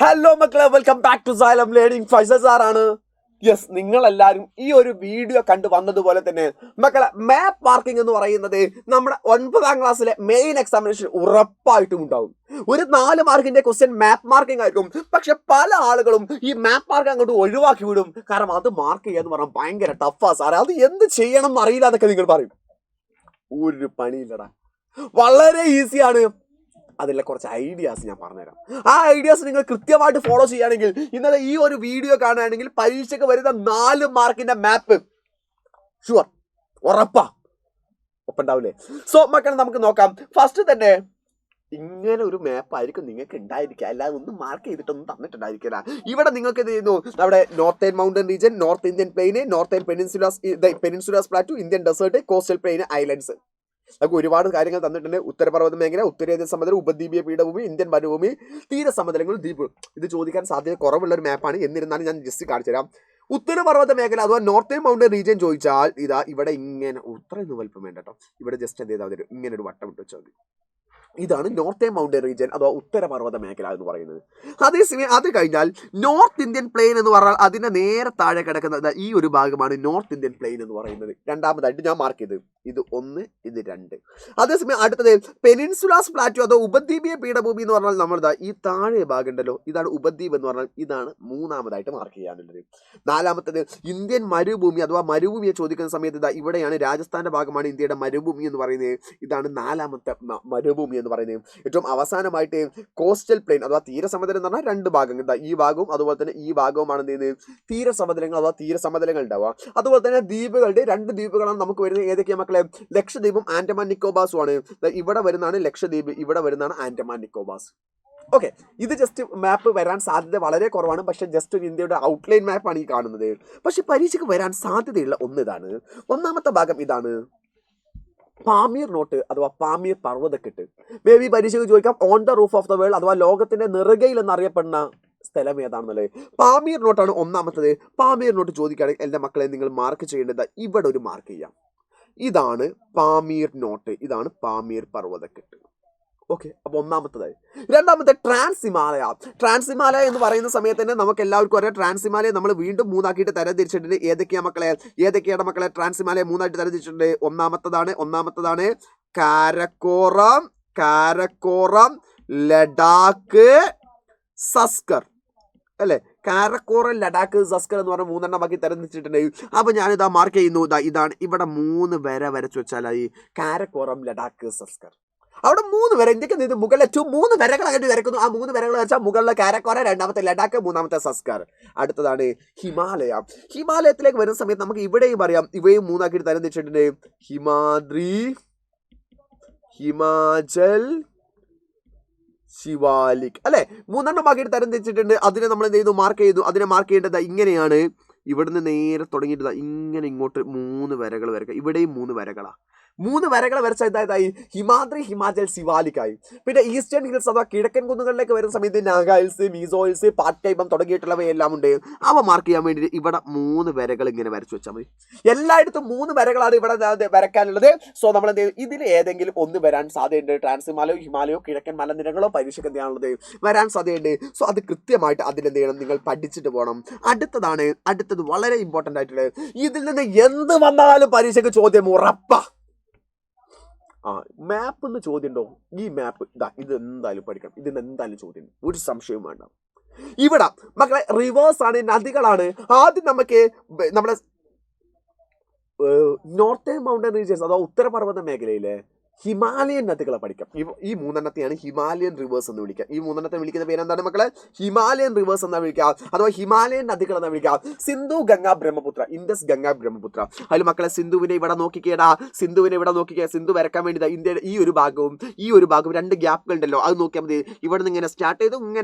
Hello മക്കളെ, welcome back to Xylem learning. Faisal സാറാണ്. Yes, നിങ്ങളെല്ലാവരും ഈ ഒരു വീഡിയോ കണ്ടു വന്നതുപോലെ തന്നെ മക്കളെ, മാപ്പ് മാർക്കിംഗ് എന്ന് പറയുന്നത് നമ്മുടെ 9ാം ക്ലാസ്സിലെ മെയിൻ എക്സാമിനേഷൻ ഉറപ്പായിട്ടും ഉണ്ടാവും. ഒരു 4 മാർക്കിന്റെ ക്വസ്റ്റ്യൻ മാപ്പ് മാർക്കിംഗ് ആയിരിക്കും. പക്ഷെ പല ആളുകളും ഈ മാപ്പ് മാർക്ക് അങ്ങോട്ട് ഒഴിവാക്കി വിടും. കാരണം അത് മാർക്ക് ചെയ്യാന്ന് പറഞ്ഞാൽ ഭയങ്കര ടഫാ സാറേ, അത് എന്ത് ചെയ്യണം എന്നറിയില്ല എന്നൊക്കെ നിങ്ങൾ പറയും. ഒരു പണിയില്ലടാ, വളരെ ഈസിയാണ്. അതിലെ കുറച്ച് ഐഡിയാസ് ഞാൻ പറഞ്ഞുതരാം. ആ ഐഡിയാസ് നിങ്ങൾ കൃത്യമായിട്ട് ഫോളോ ചെയ്യുകയാണെങ്കിൽ, ഇന്നലെ ഈ ഒരു വീഡിയോ കാണുകയാണെങ്കിൽ പരീക്ഷയ്ക്ക് വരുന്ന 4 മാർക്കിന്റെ മാപ്പ് ഷുവർ, ഉറപ്പാ, ഒപ്പുണ്ടാവില്ലേ? സോ മക്കളെ, നമുക്ക് നോക്കാം. ഫസ്റ്റ് തന്നെ ഇങ്ങനെ ഒരു മാപ്പ് ആയിരിക്കും നിങ്ങൾക്ക് ഉണ്ടായിരിക്കുക, അല്ലാതെ ഒന്നും മാർക്ക് ചെയ്തിട്ടൊന്നും തന്നിട്ടുണ്ടായിരിക്കില്ല. ഇവിടെ നിങ്ങൾക്ക് എന്ത് ചെയ്യുന്നു, നമ്മുടെ northern mountain region, north Indian plain, northern peninsular plateau, Indian desert, coastal plain, islands, നമുക്ക് ഒരുപാട് കാര്യങ്ങൾ തന്നിട്ടുണ്ട്. ഉത്തരപർവ്വത മേഖല, ഉത്തരേന്ത്യൻ സമതലം, ഉപദ്വീപീയ പീഠഭൂമി, ഇന്ത്യൻ മരുഭൂമി, തീരസമതലങ്ങൾ, ദ്വീപ്. ഇത് ചോദിക്കാൻ സാധ്യത കുറവുള്ള ഒരു മാപ്പാണ്. എന്നിരുന്നാലും ഞാൻ ജസ്റ്റ് കാണിച്ചു തരാം. ഉത്തരപർവ്വത മേഖല അഥവാ നോർത്തേൺ മൗണ്ടൻ റീജിയൻ ചോദിച്ചാൽ ഇതാ ഇവിടെ ഇങ്ങനെ, ഇത്രയൊന്നും വലുപ്പം വേണ്ട കേട്ടോ. ഇവിടെ ജസ്റ്റ് എന്ത് ചെയ്താൽ ഇങ്ങനെ ഒരു വട്ടം ഇട്ട് വെച്ചാൽ മതി. ഇതാണ് നോർത്തേൺ മൗണ്ടൻ റീജിയൻ അഥവാ ഉത്തരപർവ്വത മേഖല എന്ന് പറയുന്നത്. അതേസമയം അത് കഴിഞ്ഞാൽ നോർത്ത് ഇന്ത്യൻ പ്ലെയിൻ എന്ന് പറഞ്ഞാൽ അതിന്റെ നേരെ താഴെ കിടക്കുന്ന ഈ ഒരു ഭാഗമാണ് നോർത്ത് ഇന്ത്യൻ പ്ലെയിൻ എന്ന് പറയുന്നത്. രണ്ടാമതായിട്ട് ഞാൻ മാർക്ക് ചെയ്ത് ഇത് 1, ഇത് 2. അതേസമയം അടുത്തത് പെനിൻസുലാസ് പ്ലാറ്റു അഥവാ ഉപദ്വീപീയ പീഠഭൂമി എന്ന് പറഞ്ഞാൽ നമ്മളിതാ ഈ താഴെ ഭാഗം ഉണ്ടല്ലോ, ഇതാണ് ഉപദ്വീപ് എന്ന് പറഞ്ഞാൽ, ഇതാണ് 3ാമതായിട്ട് മാർക്ക് ചെയ്യാനുള്ളത്. 4ാമത്തത് ഇന്ത്യൻ മരുഭൂമി അഥവാ മരുഭൂമിയെ ചോദിക്കുന്ന സമയത്ത് ഇതാ ഇവിടെയാണ്, രാജസ്ഥാന്റെ ഭാഗമാണ് ഇന്ത്യയുടെ മരുഭൂമി എന്ന് പറയുന്നത്. ഇതാണ് 4ാമത്തെ മരുഭൂമി എന്ന് പറയുന്നത്. ഏറ്റവും അവസാനമായിട്ട് കോസ്റ്റൽ പ്ലെയിൻ അഥവാ തീരസമതലം എന്ന് പറഞ്ഞാൽ 2 ഭാഗങ്ങൾ, ഈ ഭാഗവും അതുപോലെ തന്നെ ഈ ഭാഗവുമാണ് എന്ത് ചെയ്യുന്നത്, തീരസമതലങ്ങൾ അഥവാ തീരസമതലങ്ങൾ ഉണ്ടാവുക. അതുപോലെ തന്നെ ദ്വീപുകളുടെ 2 ദ്വീപുകളാണ് നമുക്ക് വരുന്നത്. ഏതൊക്കെയാണ് മക്കളെ? ലക്ഷദ്വീപും ആൻഡമാൻ നിക്കോബാസും ആണ്. ഇവിടെ വരുന്നതാണ് ലക്ഷദ്വീപ്, ഇവിടെ വരുന്നതാണ് ആൻഡമാൻ നിക്കോബാസ്. ഓക്കെ, ഇത് ജസ്റ്റ് മാപ്പ് വരാൻ സാധ്യത വളരെ കുറവാണ്. പക്ഷെ ജസ്റ്റ് ഒരു ഇന്ത്യയുടെ ഔട്ട്ലൈൻ മാപ്പാണ് ഈ കാണുന്നത്. പക്ഷെ പരീക്ഷയ്ക്ക് വരാൻ സാധ്യതയുള്ള ഇതാണ്. 1ാമത്തെ ഭാഗം ഇതാണ്, പാമീർ നോട്ട് അഥവാ പാമീർ പർവ്വതക്കെട്ട്. മേ ബി പരീക്ഷയ്ക്ക് ചോദിക്കാം, on the roof of the world അഥവാ ലോകത്തിന്റെ നെറുകയിൽ എന്നറിയപ്പെടുന്ന സ്ഥലം ഏതാണെന്നുള്ളത്. പാമീർ നോട്ടാണ് 1ാമത്തത്. പാമീർ നോട്ട് ചോദിക്കുകയാണെങ്കിൽ എൻ്റെ മക്കളെ നിങ്ങൾ മാർക്ക് ചെയ്യേണ്ടത് ഇവിടെ ഒരു മാർക്ക് ചെയ്യാം. ഇതാണ് പാമീർ നോട്ട്, ഇതാണ് പാമീർ പർവ്വതക്കെട്ട്. ഓക്കെ, അപ്പൊ 1ാമത്തതായി. 2ാമത്തെ ട്രാൻസ് ഹിമാലയ. ട്രാൻസ് ഹിമാലയ എന്ന് പറയുന്ന സമയത്ത് തന്നെ നമുക്ക് എല്ലാവർക്കും അറിയാം, ട്രാൻസ് ഹിമാലയ നമ്മൾ വീണ്ടും 3ആക്കിയിട്ട് തരംതിരിച്ചിട്ടുണ്ട്. ഏതൊക്കെയാണ് മക്കളെ ട്രാൻസ് ഹിമാലയ 3ആയിട്ട് തരംതിരിച്ചിട്ടുണ്ട്? ഒന്നാമത്തതാണ് കാരക്കോറം, ലഡാക്ക്, സസ്കർ അല്ലെ. കാരക്കോറം, ലഡാക്ക്, സസ്കർ എന്ന് പറഞ്ഞ 3എണ്ണമാക്കി തരംതിരിച്ചിട്ടുണ്ട്. അപ്പൊ ഞാനിതാ മാർക്ക് ചെയ്യുന്നു, ഇതാണ്. ഇവിടെ 3 വര വരച്ചു വെച്ചാലായി കാരക്കോറം, ലഡാക്ക്, സസ്കർ. അവിടെ 3 വര, ഇന്ത്യക്ക് മുകളിലെ 3 വരകളായിട്ട് വരക്കുന്നു. ആ 3 വരകൾ വെച്ചാൽ മുകളിലെ കാരക്കോറ, 2ാമത്തെ ലഡാക്ക്, 3ാമത്തെ സസ്കർ. അടുത്തതാണ് ഹിമാലയ. ഹിമാലയത്തിലേക്ക് വരുന്ന സമയത്ത് നമുക്ക് ഇവിടെയും അറിയാം, ഇവയും 3ആക്കിയിട്ട് തരംതിരിച്ചിട്ടുണ്ട്. ഹിമാദ്രി, ഹിമാചൽ, ശിവാലിക് അല്ലെ. 3എണ്ണമാക്കിയിട്ട് തരംതിരിച്ചിട്ടുണ്ട്. അതിനെ നമ്മൾ എന്ത് ചെയ്തു, മാർക്ക് ചെയ്തു. അതിനെ മാർക്ക് ചെയ്യേണ്ടത് ഇങ്ങനെയാണ്. ഇവിടുന്ന് നേരെ തുടങ്ങിയിട്ട് ഇങ്ങനെ ഇങ്ങോട്ട് 3 വരകൾ വരയ്ക്കുക. ഇവിടെയും 3 വരകളാ. 3 വരകൾ വരച്ച ഇതായി ഹിമാദ്രി, ഹിമാചൽ, ശിവാലിക്കായി. പിന്നെ ഈസ്റ്റേൺ ഹിൽസ് അഥവാ കിഴക്കൻ കുന്നുകളിലേക്ക് വരുന്ന സമയത്ത് നാഗ ഹിൽസ്, മീസോ ഹിൽസ്, പാറ്റൈബം തുടങ്ങിയിട്ടുള്ളവയെല്ലാം ഉണ്ട്. അവ മാർക്ക് ചെയ്യാൻ വേണ്ടിയിട്ട് ഇവിടെ 3 വരകൾ ഇങ്ങനെ വരച്ചു വെച്ചാൽ മതി. എല്ലായിടത്തും 3 വരകളാണ് ഇവിടെ വരയ്ക്കാനുള്ളത്. സോ നമ്മൾ എന്ത് ചെയ്യും, ഇതിൽ ഏതെങ്കിലും ഒന്ന് വരാൻ സാധ്യതയുണ്ട്. ട്രാൻസ് ഹിമാലയോ കിഴക്കൻ മലനിരകളോ പരീക്ഷയ്ക്ക് എന്താണുള്ളത് വരാൻ സാധ്യതയുണ്ട്. സോ അത് കൃത്യമായിട്ട് അതിലെന്ത് ചെയ്യണം, നിങ്ങൾ പഠിച്ചിട്ട് പോകണം. അടുത്തത് വളരെ ഇമ്പോർട്ടൻ്റ് ആയിട്ടുള്ളത്, ഇതിൽ നിന്ന് എന്ത് വന്നാലും പരീക്ഷയ്ക്ക് ചോദ്യം ഉറപ്പാ. മാപ്പ് എന്ന് ചോദ്യം ഉണ്ടോ? ഈ മാപ്പ് ഇത് എന്തായാലും പഠിക്കണം. ഇതിന് എന്തായാലും ചോദ്യം, ഒരു സംശയവും വേണ്ട. ഇവിടെ മക്കളെ റിവേഴ്സ് ആണ്, നദികളാണ്. ആദ്യം നമുക്ക് നമ്മുടെ നോർത്തേൺ മൗണ്ടൻ റീജിയൻസ് അഥവാ ഉത്തരപർവ്വത മേഖലയിലെ ഹിമാലയൻ നദികളെ പഠിക്കാം. ഈ 3എണ്ണത്തെയാണ് ഹിമാലയൻ റിവേഴ്സ് എന്ന് വിളിക്കുക. ഈ 3എണ്ണത്തെ വിളിക്കുന്ന പേര് എന്താണ് മക്കളെ? ഹിമാലയൻ റിവേഴ്സ് എന്നാ വിളിക്കുക, അഥവാ ഹിമാലയൻ നദികൾ എന്നാ വിളിക്കുക. സിന്ധു, ഗംഗ, ബ്രഹ്മപുത്ര, ഇൻഡസ്, ഗംഗ, ബ്രഹ്മപുത്ര. അതിൽ മക്കളെ സിന്ധുവിനെ ഇവിടെ നോക്കിക്കേടാ, സിന്ധു വരക്കാൻ വേണ്ടി ഇന്ത്യയുടെ ഈ ഒരു ഭാഗവും 2 ഗ്യാപ്പുകൾ ഉണ്ടല്ലോ, അത് നോക്കിയാൽ മതി. ഇവിടെ നിന്ന് ഇങ്ങനെ സ്റ്റാർട്ട് ചെയ്തു,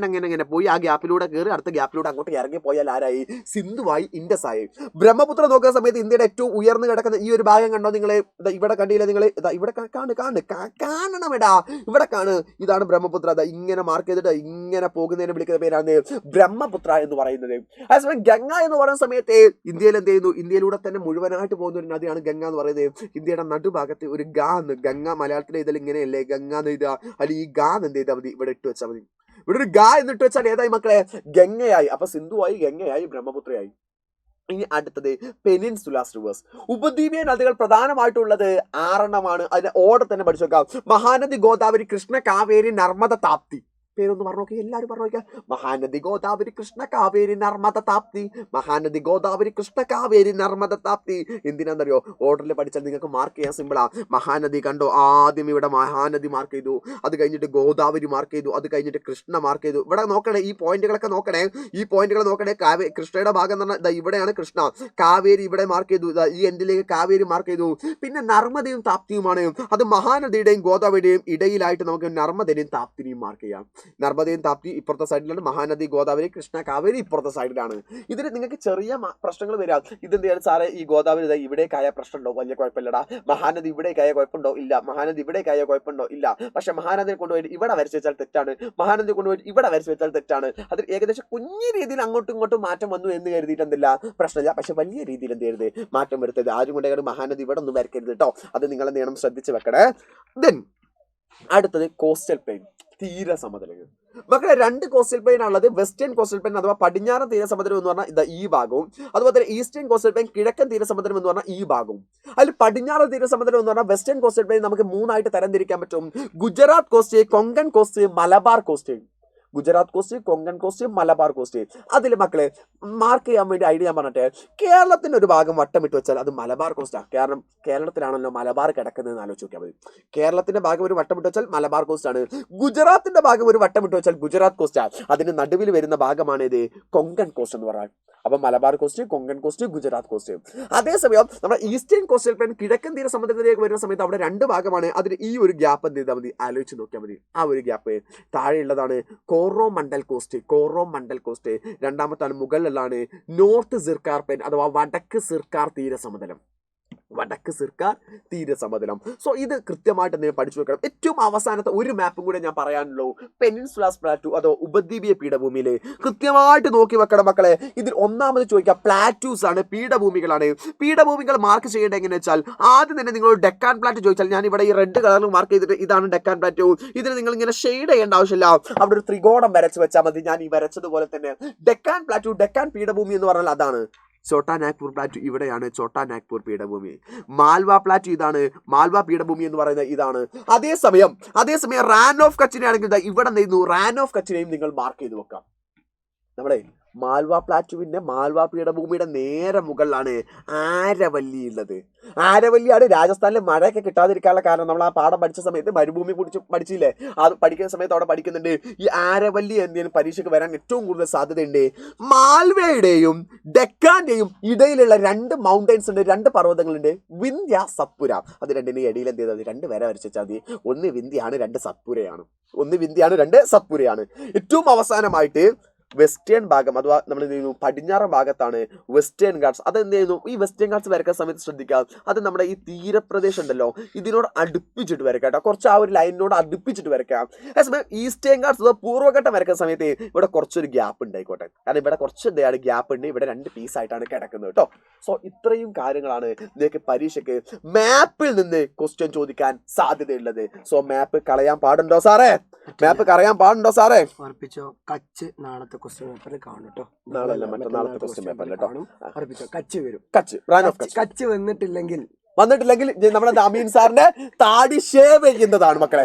ഇങ്ങനെ പോയി ആ ഗ്യാപ്പിലൂടെ കയറി അടുത്ത ഗ്യാപ്പിലൂടെ അങ്ങോട്ട് ഇറങ്ങി പോയാൽ ആരായി? സിന്ധുവായി, ഇൻഡസ് ആയി. ബ്രഹ്മപുത്ര നോക്കുന്ന സമയത്ത് ഇന്ത്യയുടെ ഏറ്റവും ഉയർന്നു കിടക്കുന്ന ഈ ഒരു ഭാഗം കണ്ടോ നിങ്ങൾ? ഇവിടെ കണ്ടില്ല നിങ്ങൾ? ഇവിടെ കാണണം, ഇവിടെ കാണ്. ഇതാണ് ബ്രഹ്മപുത്ര. ഇങ്ങനെ മാർക്ക് ചെയ്തിട്ട് ഇങ്ങനെ പോകുന്നതിനെ വിളിക്കുന്ന പേരാണ് ബ്രഹ്മപുത്ര എന്ന് പറയുന്നത്. അതേസമയം ഗംഗ എന്ന് പറയുന്ന സമയത്ത് ഇന്ത്യയിൽ എന്ത് ചെയ്യുന്നു, ഇന്ത്യയിലൂടെ തന്നെ മുഴുവനായിട്ട് പോകുന്ന ഒരു നദിയാണ് ഗംഗ എന്ന് പറയുന്നത്. ഇന്ത്യയുടെ നടുഭാഗത്ത് ഒരു ഗംഗ, മലയാളത്തിലെ ഇതിൽ ഇങ്ങനെയല്ലേ ഗംഗ എന്ന് എഴുതുക, അല്ലെങ്കിൽ ഈ എന്ത് ചെയ്താൽ മതി, ഇവിടെ ഇട്ട് വെച്ചാൽ മതി. ഇവിടെ ഒരു ഗ എന്നിട്ട് വെച്ചാൽ ഏതായി മക്കളെ? ഗംഗയായി. അപ്പൊ സിന്ധുവായി, ഗംഗയായി, ബ്രഹ്മപുത്രയായി. ഇനി അടുത്തത് പെനിൻസുലാസ് റിവേഴ്സ്. ഉപദ്വീപീയ നദികൾ പ്രധാനമായിട്ടുള്ളത് 6 അതിന്റെ ഓർഡർ തന്നെ പഠിച്ചു വെക്കാം. മഹാനദി, ഗോദാവരി, കൃഷ്ണ, കാവേരി, നർമ്മദ, താപ്തി. പേരൊന്ന് പറഞ്ഞു നോക്കി, എല്ലാവരും പറഞ്ഞു നോക്കിയാൽ. മഹാനദി, ഗോദാവരി, കൃഷ്ണ, കാവേരി, നർമ്മദ, താപ്തി. മഹാനദി, ഗോദാവരി, കൃഷ്ണ, കാവേരി, നർമ്മദ, താപ്തി. എന്തിനാണെന്നറിയോ? ഓർഡറിൽ പഠിച്ചാൽ നിങ്ങൾക്ക് മാർക്ക് ചെയ്യാൻ സിമ്പിളാ. മഹാനദി കണ്ടോ, ആദ്യം ഇവിടെ മഹാനദി മാർക്ക് ചെയ്തു, അത് കഴിഞ്ഞിട്ട് ഗോദാവരി മാർക്ക് ചെയ്തു, അത് കഴിഞ്ഞിട്ട് കൃഷ്ണ മാർക്ക് ചെയ്തു. ഇവിടെ നോക്കണേ, ഈ പോയിന്റുകളൊക്കെ നോക്കണേ, ഈ പോയിന്റുകൾ നോക്കണേ. കൃഷ്ണയുടെ ഭാഗം എന്ന് പറഞ്ഞാൽ ഇവിടെയാണ് കൃഷ്ണ. കാവേരി ഇവിടെ മാർക്ക് ചെയ്തു, ഈ എൻഡിലേക്ക് കാവേരി മാർക്ക് ചെയ്തു. പിന്നെ നർമ്മദയും താപ്തിയുമാണ്. അത് മഹാനദിയുടെയും ഗോദാവരിയുടെയും ഇടയിലായിട്ട് നമുക്ക് നർമ്മദയും താപ്തിനെയും മാർക്ക് ചെയ്യാം. നർമ്മദയും താപ്തി ഇപ്പുറത്തെ സൈഡിലാണ്, മഹാനദി, ഗോദാവരി, കൃഷ്ണ, കാവേരി ഇപ്പുറത്തെ സൈഡിലാണ്. ഇതിന് നിങ്ങൾക്ക് ചെറിയ പ്രശ്നങ്ങൾ വരാം. ഇതെന്താണ് സാറേ, ഈ ഗോദാവരി ഇവിടേക്കായ പ്രശ്നമുണ്ടോ? വലിയ കുഴപ്പമില്ലടാ. മഹാനദി ഇവിടേക്കായ കുഴപ്പമുണ്ടോ? ഇല്ല. മഹാനദി ഇവിടേക്കായ കുഴപ്പമുണ്ടോ? ഇല്ല. പക്ഷെ മഹാനദിയെ കൊണ്ടുപോയിട്ട് ഇവിടെ വരച്ച് വെച്ചാൽ തെറ്റാണ്, മഹാനദി കൊണ്ടുപോയിട്ട് ഇവിടെ വരച്ച് വെച്ചാൽ തെറ്റാണ്. അതിൽ ഏകദേശം കുഞ്ഞു രീതിയിൽ അങ്ങോട്ടും ഇങ്ങോട്ടും മാറ്റം വന്നു എന്ന് കരുതിയിട്ട് എന്തില്ല, പ്രശ്നമില്ല. പക്ഷെ വലിയ രീതിയിൽ എന്ത് ചെയ്യരുത്, മാറ്റം വരുത്തരുത്. ആരും കൊണ്ടേ മഹാനദി ഇവിടെ ഒന്നും വരക്കരുത് കേട്ടോ. അത് നിങ്ങൾ എന്ത് ചെയ്യണം, ശ്രദ്ധിച്ച് വെക്കണേ. ദെൻ അടുത്തത് കോസ്റ്റൽ പ്ലെയിൻ, തീരസമതലങ്ങൾ. മക്കളെ 2 കോസ്റ്റൽ പ്ലെയിൻ ആണുള്ളത്. വെസ്റ്റേൺ കോസ്റ്റൽ പ്ലെയിൻ അഥവാ പടിഞ്ഞാറൻ തീരസമുദ്രം എന്ന് പറഞ്ഞാൽ ഈ ഭാഗവും, അതുപോലെ തന്നെ ഈസ്റ്റേൺ കോസ്റ്റൽ പ്ലെയിൻ കിഴക്കൻ തീരസമുദ്രം എന്ന് പറഞ്ഞാൽ ഈ ഭാഗവും. അതിൽ പടിഞ്ഞാറൻ തീരസമുദ്രം എന്ന് പറഞ്ഞാൽ വെസ്റ്റേൺ കോസ്റ്റൽ പ്ലെയിൻ നമുക്ക് 3 തരംതിരിക്കാൻ പറ്റും. Gujarat cost, Konkan cost, Malabar cost. Gujarat cost, Konkan cost, Malabar cost. അതിൽ മക്കളെ മാർക്ക് ചെയ്യാൻ വേണ്ടി ഐഡിയ ഞാൻ പറഞ്ഞിട്ട്, കേരളത്തിന്റെ ഒരു ഭാഗം വട്ടമിട്ട് വെച്ചാൽ അത് മലബാർ കോസ്റ്റാണ്. കാരണം കേരളത്തിലാണല്ലോ മലബാർ കിടക്കുന്നതെന്ന് ആലോചിച്ച് നോക്കിയാൽ മതി. കേരളത്തിന്റെ ഭാഗം ഒരു വട്ടമിട്ട് വെച്ചാൽ മലബാർ കോസ്റ്റ് ആണ്. ഗുജറാത്തിന്റെ ഭാഗം ഒരു വട്ടമിട്ട് വെച്ചാൽ ഗുജറാത്ത് കോസ്റ്റാണ്. അതിന് നടുവിൽ വരുന്ന ഭാഗമാണ് ഇത് കൊങ്കൺ കോസ്റ്റ് എന്ന് പറഞ്ഞാൽ. അപ്പൊ Malabar cost, Konkan cost, Gujarat cost. അതേസമയം നമ്മുടെ ഈസ്റ്റേൺ കോസ്റ്റൽ പ്ലെയിൻ കിഴക്കൻ തീര സമുദ്രത്തിലേക്ക് വരുന്ന സമയത്ത് അവിടെ 2 ഭാഗമാണ്. അതിന് ഈ ഒരു ഗ്യാപ്പ് എന്ത് ചെയ്താൽ മതി, ആലോചിച്ച് നോക്കിയാൽ മതി. ആ ഒരു ഗ്യാപ്പ് താഴെയുള്ളതാണ് കോറോമണ്ടൽ കോസ്റ്റ്. കോറോമണ്ടൽ കോസ്റ്റ്. രണ്ടാമത്താണ് മുകളിലുള്ളതാണ് നോർത്ത് സിർക്കാർ പ്ലെയിൻ അഥവാ വടക്ക് സിർക്കാർ തീരസമതലം. വടക്ക് സിർക്കാർ തീരസമതലം. സോ ഇത് കൃത്യമായിട്ട് എന്തെങ്കിലും പഠിച്ചു വെക്കണം. ഏറ്റവും അവസാനത്തെ ഒരു മാപ്പും കൂടെ ഞാൻ പറയാനുള്ളൂ. പെനിൻസുലാസ് പ്ലാറ്റു അതോ ഉപദ്വീപീയ പീഠഭൂമിയിലെ കൃത്യമായിട്ട് നോക്കി വെക്കണം മക്കളെ. ഇതിൽ ഒന്നാമത് ചോദിക്കാം പ്ലാറ്റൂസ് ആണ്, പീഠഭൂമികളാണ്. പീഠഭൂമികൾ മാർക്ക് ചെയ്യേണ്ടത് എങ്ങനെയാ വെച്ചാൽ, ആദ്യം തന്നെ നിങ്ങൾ ഡെക്കാൻ പ്ലാറ്റു ചോദിച്ചാൽ ഞാൻ ഇവിടെ ഈ റെഡ് കളറിൽ മാർക്ക് ചെയ്തിട്ട് ഇതാണ് ഡെക്കാൻ പ്ലാറ്റു. ഇതിന് നിങ്ങൾ ഇങ്ങനെ ഷെയ്ഡ് ചെയ്യേണ്ട ആവശ്യമില്ല. അവിടെ ഒരു ത്രികോണം വരച്ച് വെച്ചാൽ മതി. ഞാൻ ഈ വരച്ചതുപോലെ തന്നെ ഡെക്കാൻ പ്ലാറ്റു, ഡെക്കാൻ പീഠഭൂമി എന്ന് പറഞ്ഞാൽ അതാണ്. ചോട്ടാ നാഗ്പൂർ പ്ലാറ്റു ഇവിടെയാണ് ചോട്ടാ നാഗ്പൂർ പീഠഭൂമി. മാൽവ പ്ലാറ്റു ഇതാണ്, മാൽവ പീഠഭൂമി എന്ന് പറയുന്നത് ഇതാണ്. അതേസമയം റാൻ ഓഫ് കച്ചിനെ ആണെങ്കിൽ ഇവിടെ എന്ത് ചെയ്യുന്നു, റാൻ ഓഫ് കച്ചിനെയും നിങ്ങൾ മാർക്ക് ചെയ്ത് വെക്കാം. നമ്മളെ മാൽവ പ്ലാറ്റുവിന്റെ മാൽവ പീഠഭൂമിയുടെ നേരെ മുകളിലാണ് ആരവല്ലി ഉള്ളത്. ആരവല്ലിയാണ് രാജസ്ഥാനിലെ മഴയൊക്കെ കിട്ടാതിരിക്കാനുള്ള കാരണം. നമ്മൾ ആ പാഠം പഠിച്ച സമയത്ത് മരുഭൂമി പഠിച്ചില്ലേ, അത് പഠിക്കുന്ന സമയത്ത് അവിടെ പഠിക്കുന്നുണ്ട്. ഈ ആരവല്ലി എന്തെങ്കിലും പരീക്ഷയ്ക്ക് വരാൻ ഏറ്റവും കൂടുതൽ സാധ്യതയുണ്ട്. മാൽവയുടെയും ഡെക്കാന്റെയും ഇടയിലുള്ള 2 മൗണ്ടൻസ് ഉണ്ട്, 2 പർവ്വതങ്ങളുണ്ട്, വിന്ധ്യ, സത്പുര. അത് രണ്ടിന്റെ ഇടയിൽ എന്ത് ചെയ്താൽ 2 വര വരച്ചാൽ മതി. ഒന്ന് വിന്ധ്യയാണ്, 2 സത്പുരയാണ്. ഒന്ന് വിന്ധ്യയാണ്, 2 സത്പുരയാണ്. ഏറ്റവും അവസാനമായിട്ട് വെസ്റ്റേൺ ഭാഗം അഥവാ നമ്മൾ എന്ത് ചെയ്യുന്നു, പടിഞ്ഞാറൻ ഭാഗത്താണ് വെസ്റ്റേൺ ഗാട്സ്. അതെന്ത് ചെയ്യുന്നു, ഈ വെസ്റ്റേൺ ഗാട്സ് വരയ്ക്കുന്ന സമയത്ത് ശ്രദ്ധിക്കാം, അത് നമ്മുടെ ഈ തീരപ്രദേശം ഉണ്ടല്ലോ ഇതിനോട് അടുപ്പിച്ചിട്ട് വരയ്ക്കാം കേട്ടോ. കുറച്ച് ആ ഒരു ലൈനിനോട് അടുപ്പിച്ചിട്ട് വരയ്ക്കാം. അതേസമയം ഈസ്റ്റേൺ ഗാട്സ് പൂർവ്വഘട്ടം വരയ്ക്കുന്ന സമയത്ത് ഇവിടെ കുറച്ചൊരു ഗ്യാപ്പ് ഉണ്ടായിക്കോട്ടെ, കാരണം ഇവിടെ കുറച്ച് എന്താണ് ഗ്യാപ്പ് ഉണ്ട്, ഇവിടെ 2 പീസായിട്ടാണ് കിടക്കുന്നത് കേട്ടോ. സോ ഇത്രയും കാര്യങ്ങളാണ് നിങ്ങൾക്ക് പരീക്ഷയ്ക്ക് മാപ്പിൽ നിന്ന് ക്വസ്റ്റ്യൻ ചോദിക്കാൻ സാധ്യതയുള്ളത്. സോ മാപ്പ് കളയാൻ പാടുണ്ടോ സാറേ? മാപ്പ് കളയാൻ പാടുണ്ടോ സാറേ? ഉറപ്പിച്ചോ. കച്ച് നാളത്തെ ക്വസ്റ്റ്യൻ പേപ്പറിൽ കാണും കേട്ടോ. നാളെ മറ്റന്നാളത്തെ ക്വസ്റ്റ്യൻ പേപ്പറിൽ കേട്ടോ. ഉറപ്പിച്ചോ, കച്ച് വരും. കച്ച് വന്നിട്ടില്ലെങ്കിൽ നമ്മുടെ അമീൻ സാറിന്റെ താടി ഷേവ് ചെയ്യുന്നതാണ് മക്കളെ.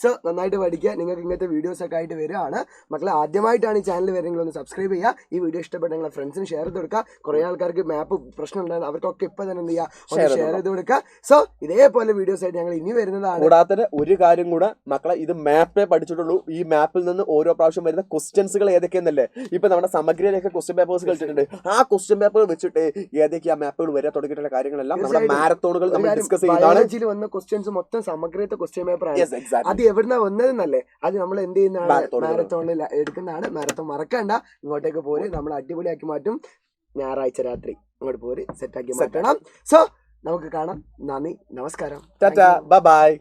സോ നന്നായിട്ട് പഠിക്കുക. നിങ്ങൾക്ക് ഇങ്ങനത്തെ വീഡിയോസ് ഒക്കെ ആയിട്ട് വരികയാണ് മക്കളെ. ആദ്യമായിട്ടാണ് ഈ ചാനൽ വരുന്നെങ്കിൽ ഒന്ന് സബ്സ്ക്രൈബ് ചെയ്യുക. ഈ വീഡിയോ ഇഷ്ടപ്പെട്ട നിങ്ങളെ ഫ്രണ്ട്സിന് ഷെയർ ചെയ്ത് കൊടുക്കുക. കുറേ ആൾക്കാർക്ക് മാപ്പ് പ്രശ്നം ഉണ്ടായിരുന്നു, അവർക്കൊക്കെ ഇപ്പൊ തന്നെ എന്ത് ചെയ്യുക, ഷെയർ ചെയ്ത് കൊടുക്കുക. സോ ഇതേപോലെ വീഡിയോസ് ആയിട്ട് ഞങ്ങൾ ഇനി വരുന്നതാണ്. കൂടാതെ ഒരു കാര്യം കൂടെ മക്കളെ, ഇത് മാപ്പേ പഠിച്ചിട്ടുള്ളൂ. ഈ മാപ്പിൽ നിന്ന് ഓരോ പ്രാവശ്യം വരുന്ന ക്വസ്റ്റ്യൻസുകൾ ഏതൊക്കെയെന്നല്ലേ, ഇപ്പൊ നമ്മുടെ സമഗ്രയിലൊക്കെ ക്വസ്റ്റ്യൻ പേപ്പേഴ്സ് കളിച്ചിട്ടുണ്ട്. ആ ക്വസ്റ്റ്യൻ പേപ്പർ വെച്ചിട്ട് ഏതൊക്കെയാ മാപ്പുകൾ വരെ തുടങ്ങിയിട്ടുള്ള കാര്യങ്ങളെല്ലാം നമ്മുടെ മാരത്തോണുകൾ നമ്മൾ ഡിസ്കസ് ചെയ്യുന്നതാണ്. ബയോളജിയിൽ വന്ന ക്വസ്റ്റ്യൻസ് മൊത്തം സമഗ്രത്തെ ക്വസ്റ്റ്യൻ പേപ്പർ ആണ്. അത് എവിടുന്നാ വന്നതെന്നല്ലേ, അത് നമ്മൾ എന്ത് ചെയ്യുന്നതാണ്, മാരത്തോണിൽ എടുക്കുന്നതാണ്. മാരത്തോൺ മറക്കണ്ട, ഇങ്ങോട്ടേക്ക് പോര്, നമ്മൾ അടിപൊളിയാക്കി മാറ്റും. ഞായറാഴ്ച രാത്രി ഇങ്ങോട്ട് പോര്, സെറ്റാക്കി മാറ്റണം. സോ നമുക്ക് കാണാം. നന്ദി, നമസ്കാരം, ബൈ.